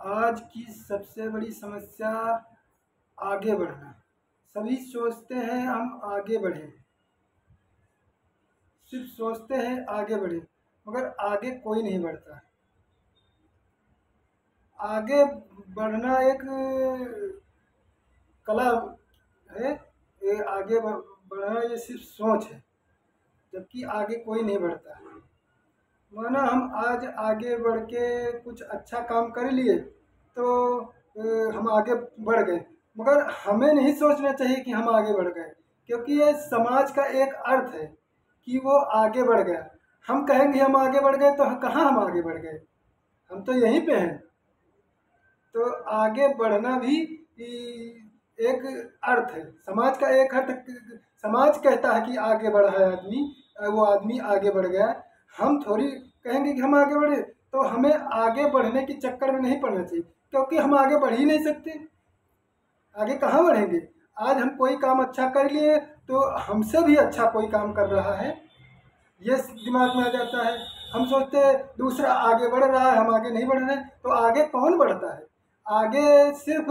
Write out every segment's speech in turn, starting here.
आज की सबसे बड़ी समस्या आगे बढ़ना। सभी सोचते हैं हम आगे बढ़ें, सिर्फ सोचते हैं आगे बढ़ें, मगर आगे कोई नहीं बढ़ता। आगे बढ़ना एक कला है। ये बढ़ना ये सिर्फ सोच है, जबकि आगे कोई नहीं बढ़ता। माना हम आज आगे बढ़ के कुछ अच्छा काम कर लिए तो हम आगे बढ़ गए, मगर हमें नहीं सोचना चाहिए कि हम आगे बढ़ गए, क्योंकि ये समाज का एक अर्थ है कि वो आगे बढ़ गया। हम कहेंगे हम आगे बढ़ गए तो कहाँ हम आगे बढ़ गए, हम तो यहीं पे हैं। तो आगे बढ़ना भी एक अर्थ है, समाज का एक अर्थ। समाज कहता है कि आगे बढ़ा है आदमी, वो आदमी आगे बढ़ गया। हम थोड़ी कहेंगे कि हम आगे बढ़े, तो हमें आगे बढ़ने के चक्कर में नहीं पड़ना चाहिए, क्योंकि हम आगे बढ़ ही नहीं सकते। आगे कहाँ बढ़ेंगे? आज हम कोई काम अच्छा कर लिए तो हमसे भी अच्छा कोई काम कर रहा है, ये दिमाग में आ जाता है। हम सोचते हैं दूसरा आगे बढ़ रहा है, हम आगे नहीं बढ़ रहे, तो आगे कौन बढ़ता है? आगे सिर्फ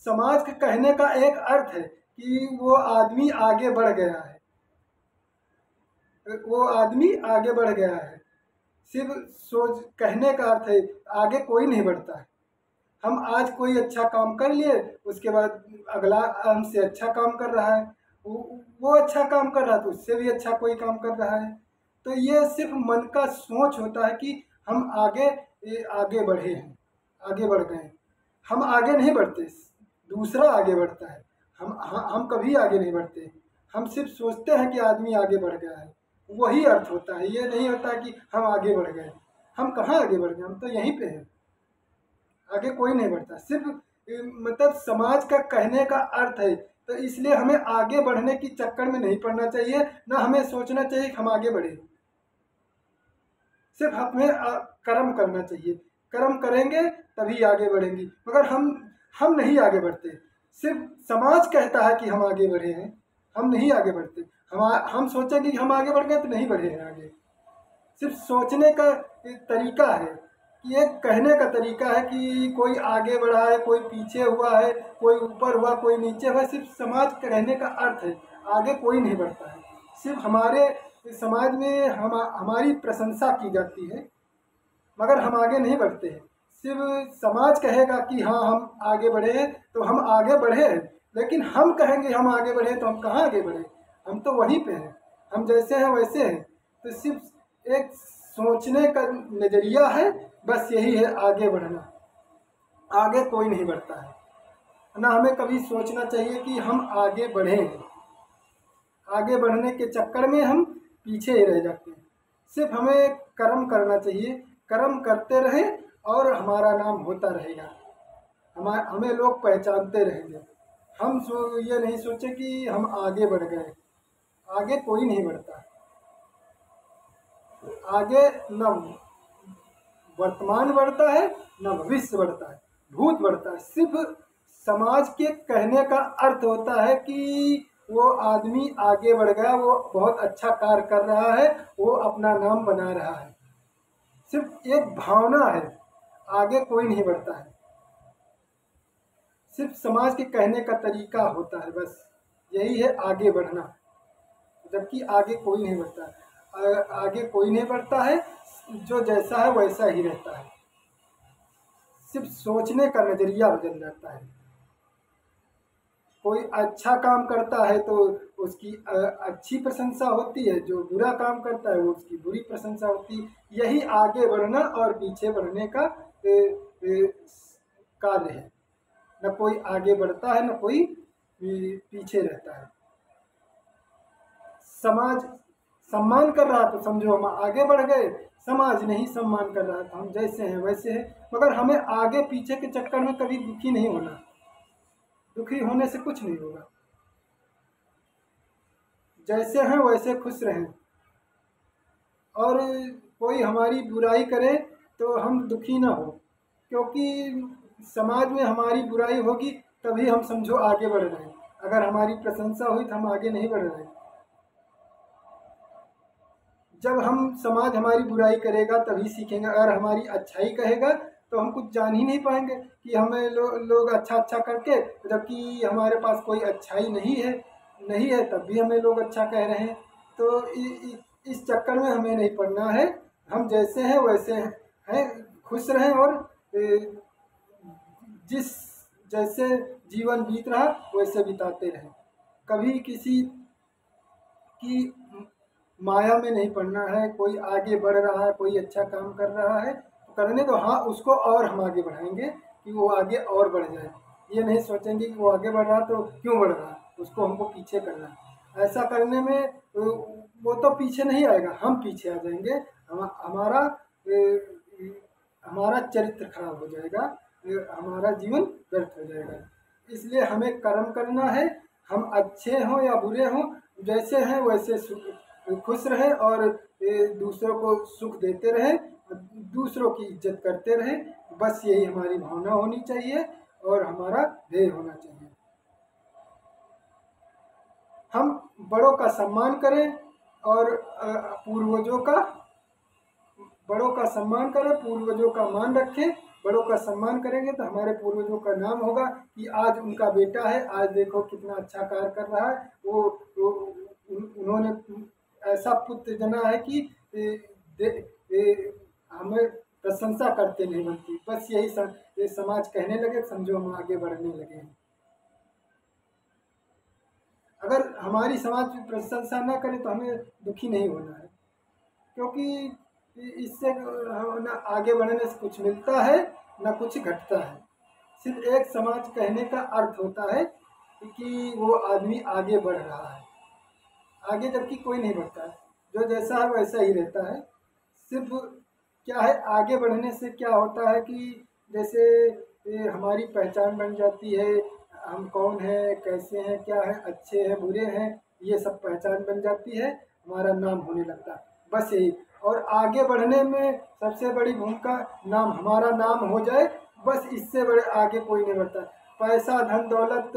समाज के कहने का एक अर्थ है कि वो आदमी आगे बढ़ गया है, वो आदमी आगे बढ़ गया है। सिर्फ सोच कहने का अर्थ है, आगे कोई नहीं बढ़ता है। हम आज कोई अच्छा काम कर लिए, उसके बाद अगला हमसे अच्छा काम कर रहा है, वो अच्छा काम कर रहा है तो उससे भी अच्छा कोई काम कर रहा है। तो ये सिर्फ मन का सोच होता है कि हम आगे बढ़े हैं, आगे बढ़ गए। हम आगे नहीं बढ़ते, दूसरा आगे बढ़ता है। हम कभी आगे नहीं बढ़ते। हम सिर्फ सोचते हैं कि आदमी आगे बढ़ गया है, वही अर्थ होता है। ये नहीं होता कि हम आगे बढ़ गए। हम कहाँ आगे बढ़ गए, हम तो यहीं पे हैं। आगे कोई नहीं बढ़ता, सिर्फ मतलब समाज का कहने का अर्थ है। तो इसलिए हमें आगे बढ़ने की चक्कर में नहीं पड़ना चाहिए, ना हमें सोचना चाहिए कि हम आगे बढ़े। सिर्फ हमें कर्म करना चाहिए, कर्म करेंगे तभी आगे बढ़ेंगे। मगर हम नहीं आगे बढ़ते, सिर्फ समाज कहता है कि हम आगे बढ़े हैं, हम नहीं आगे बढ़ते। हम सोचेंगे कि हम आगे बढ़ गए तो नहीं बढ़े हैं आगे। सिर्फ सोचने का तरीका है, कि एक कहने का तरीका है कि कोई आगे बढ़ा है, कोई पीछे हुआ है, कोई ऊपर हुआ, कोई नीचे हुआ। सिर्फ समाज कहने का अर्थ है, आगे कोई नहीं बढ़ता है। सिर्फ हमारे समाज में हमारी प्रशंसा की जाती है, मगर हम आगे नहीं बढ़ते हैं। सिर्फ समाज कहेगा कि हाँ हम आगे बढ़े हैं तो हम आगे बढ़े हैं, लेकिन हम कहेंगे हम आगे बढ़े तो हम कहाँ आगे बढ़े? हम तो वहीं पे हैं, हम जैसे हैं वैसे हैं। तो सिर्फ एक सोचने का नज़रिया है, बस यही है आगे बढ़ना। आगे कोई नहीं बढ़ता है ना। हमें कभी सोचना चाहिए कि हम आगे बढ़ें। आगे बढ़ने के चक्कर में हम पीछे ही रह जाते हैं। सिर्फ हमें कर्म करना चाहिए, कर्म करते रहें और हमारा नाम होता रहेगा, हमें लोग पहचानते रहेंगे। ये नहीं सोचे कि हम आगे बढ़ गए। आगे कोई नहीं बढ़ता। आगे न वर्तमान बढ़ता है, न भविष्य बढ़ता है, भूत बढ़ता है। सिर्फ समाज के कहने का अर्थ होता है कि वो आदमी आगे बढ़ गया, वो बहुत अच्छा कार्य कर रहा है, वो अपना नाम बना रहा है। सिर्फ एक भावना है, आगे कोई नहीं बढ़ता है। सिर्फ समाज के कहने का तरीका होता है, बस यही है आगे बढ़ना, जबकि आगे कोई नहीं बढ़ता। आगे कोई नहीं बढ़ता है, जो जैसा है वैसा ही रहता है। सिर्फ सोचने का नज़रिया बदल जाता है। कोई अच्छा काम करता है तो उसकी अच्छी प्रशंसा होती है, जो बुरा काम करता है वो उसकी बुरी प्रशंसा होती है। यही आगे बढ़ना और पीछे बढ़ने का कार्य है। न कोई आगे बढ़ता है, न कोई पीछे रहता है। समाज सम्मान कर रहा तो समझो हम आगे बढ़ गए, समाज नहीं सम्मान कर रहा तो हम जैसे हैं वैसे हैं। मगर हमें आगे पीछे के चक्कर में कभी दुखी नहीं होना। दुखी होने से कुछ नहीं होगा। जैसे हैं वैसे खुश रहें, और कोई हमारी बुराई करे तो हम दुखी ना हो, क्योंकि समाज में हमारी बुराई होगी तभी हम समझो आगे बढ़ रहे हैं। अगर हमारी प्रशंसा हुई तो हम आगे नहीं बढ़ रहे। जब हम समाज हमारी बुराई करेगा तभी सीखेंगे, अगर हमारी अच्छाई कहेगा तो हम कुछ जान ही नहीं पाएंगे कि हमें लोग अच्छा अच्छा करके, जबकि हमारे पास कोई अच्छाई नहीं है तब भी हमें लोग अच्छा कह रहे हैं। तो इस चक्कर में हमें नहीं पड़ना है। हम जैसे हैं वैसे हैं, खुश रहें और जिस जैसे जीवन बीत रहा वैसे बिताते रहें। कभी किसी की माया में नहीं पड़ना है। कोई आगे बढ़ रहा है, कोई अच्छा काम कर रहा है तो करने दो, हाँ उसको और हम आगे बढ़ाएंगे कि वो आगे और बढ़ जाए। ये नहीं सोचेंगे कि वो आगे बढ़ रहा तो क्यों बढ़ रहा, उसको हमको पीछे करना है। ऐसा करने में वो तो पीछे नहीं आएगा, हम पीछे आ जाएंगे। हमारा हमारा चरित्र खराब हो जाएगा, हमारा जीवन व्यर्थ हो जाएगा। इसलिए हमें कर्म करना है। हम अच्छे हों या बुरे हों, जैसे हैं वैसे खुश रहें और दूसरों को सुख देते रहें, दूसरों की इज्जत करते रहें। बस यही हमारी भावना होनी चाहिए और हमारा ध्येय होना चाहिए। हम बड़ों का सम्मान करें और पूर्वजों का बड़ों का सम्मान करें, पूर्वजों का मान रखें। बड़ों का सम्मान करेंगे तो हमारे पूर्वजों का नाम होगा कि आज उनका बेटा है, आज देखो कितना अच्छा कार्य कर रहा है। उन्होंने ऐसा पुत्र जना है कि हमें प्रशंसा करते नहीं बनती। बस यही समाज कहने लगे, समझो हम आगे बढ़ने लगे हैं। अगर हमारी समाज प्रशंसा न करे तो हमें दुखी नहीं होना है, क्योंकि इससे ना आगे बढ़ने से कुछ मिलता है ना कुछ घटता है। सिर्फ एक समाज कहने का अर्थ होता है कि वो आदमी आगे बढ़ रहा है, आगे जबकि कोई नहीं बढ़ता है, जो जैसा है वैसा ही रहता है। सिर्फ क्या है, आगे बढ़ने से क्या होता है कि जैसे हमारी पहचान बन जाती है, हम कौन हैं, कैसे हैं, क्या है, अच्छे हैं बुरे हैं, ये सब पहचान बन जाती है, हमारा नाम होने लगता है। बस यही। और आगे बढ़ने में सबसे बड़ी भूमिका हमारा नाम हो जाए, बस इससे बड़े आगे कोई नहीं बढ़ता। पैसा धन दौलत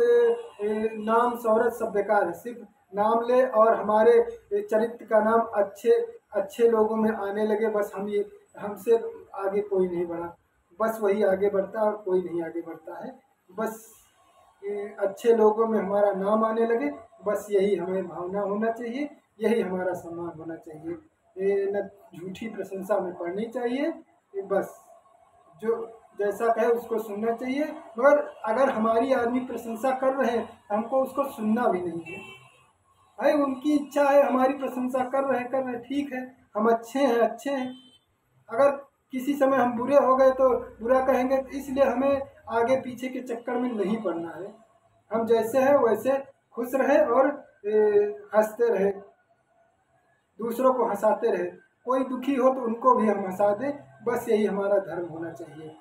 नाम शोहरत सब बेकार है। सिर्फ नाम ले और हमारे चरित्र का नाम अच्छे लोगों में आने लगे, बस हमसे आगे कोई नहीं बढ़ा। बस वही आगे बढ़ता है और कोई नहीं आगे बढ़ता है। बस अच्छे लोगों में हमारा नाम आने लगे, बस यही हमें भावना होना चाहिए, यही हमारा सम्मान होना चाहिए। न झूठी प्रशंसा में पड़नी चाहिए। बस जो जैसा कहे उसको सुनना चाहिए। मगर अगर हमारी आदमी प्रशंसा कर रहे हैं हमको उसको सुनना भी नहीं है। भाई उनकी इच्छा है, हमारी प्रशंसा कर रहे हैं, ठीक है, हम अच्छे हैं। अगर किसी समय हम बुरे हो गए तो बुरा कहेंगे, तो इसलिए हमें आगे पीछे के चक्कर में नहीं पड़ना है। हम जैसे हैं वैसे खुश रहे और हंसते रहे, दूसरों को हंसाते रहे। कोई दुखी हो तो उनको भी हम हंसा दें, बस यही हमारा धर्म होना चाहिए।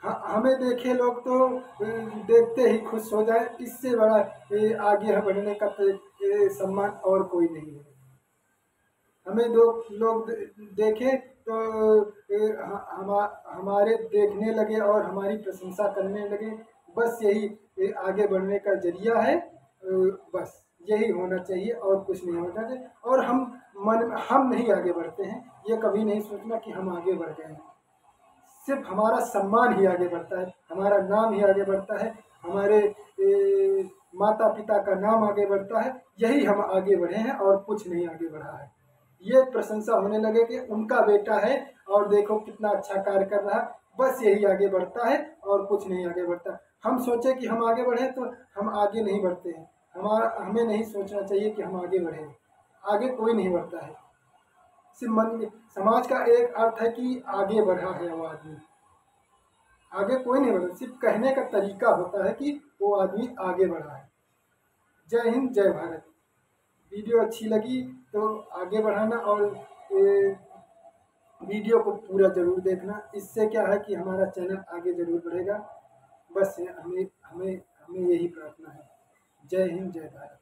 हमें देखे लोग तो देखते ही खुश हो जाए, इससे बड़ा आगे बढ़ने का सम्मान और कोई नहीं है। हमें लोग देखे तो हमारे देखने लगे और हमारी प्रशंसा करने लगे, बस यही आगे बढ़ने का जरिया है। बस यही होना चाहिए और कुछ नहीं होना चाहिए। और हम नहीं आगे बढ़ते हैं, ये कभी नहीं सोचना कि हम आगे बढ़ गए हैं। सिर्फ हमारा सम्मान ही आगे बढ़ता है, हमारा नाम ही आगे बढ़ता है, हमारे माता पिता का नाम आगे बढ़ता है। यही हम आगे बढ़े हैं और कुछ नहीं आगे बढ़ा है। ये प्रशंसा होने लगे कि उनका बेटा है और देखो कितना अच्छा कार्य कर रहा है, बस यही आगे बढ़ता है और कुछ नहीं आगे बढ़ता। हम सोचे कि हम आगे बढ़े तो हम आगे नहीं बढ़ते हैं। हमें नहीं सोचना चाहिए कि हम आगे बढ़े, आगे कोई नहीं बढ़ता है। सिर्फ समाज का एक अर्थ है कि आगे बढ़ा है वो आदमी, आगे कोई नहीं बढ़ा। सिर्फ कहने का तरीका होता है कि वो आदमी आगे बढ़ा है। जय हिंद, जय भारत। वीडियो अच्छी लगी तो आगे बढ़ाना और वीडियो को पूरा ज़रूर देखना। इससे क्या है कि हमारा चैनल आगे ज़रूर बढ़ेगा। बस हमें यही प्रार्थना है। जय हिंद, जय भारत।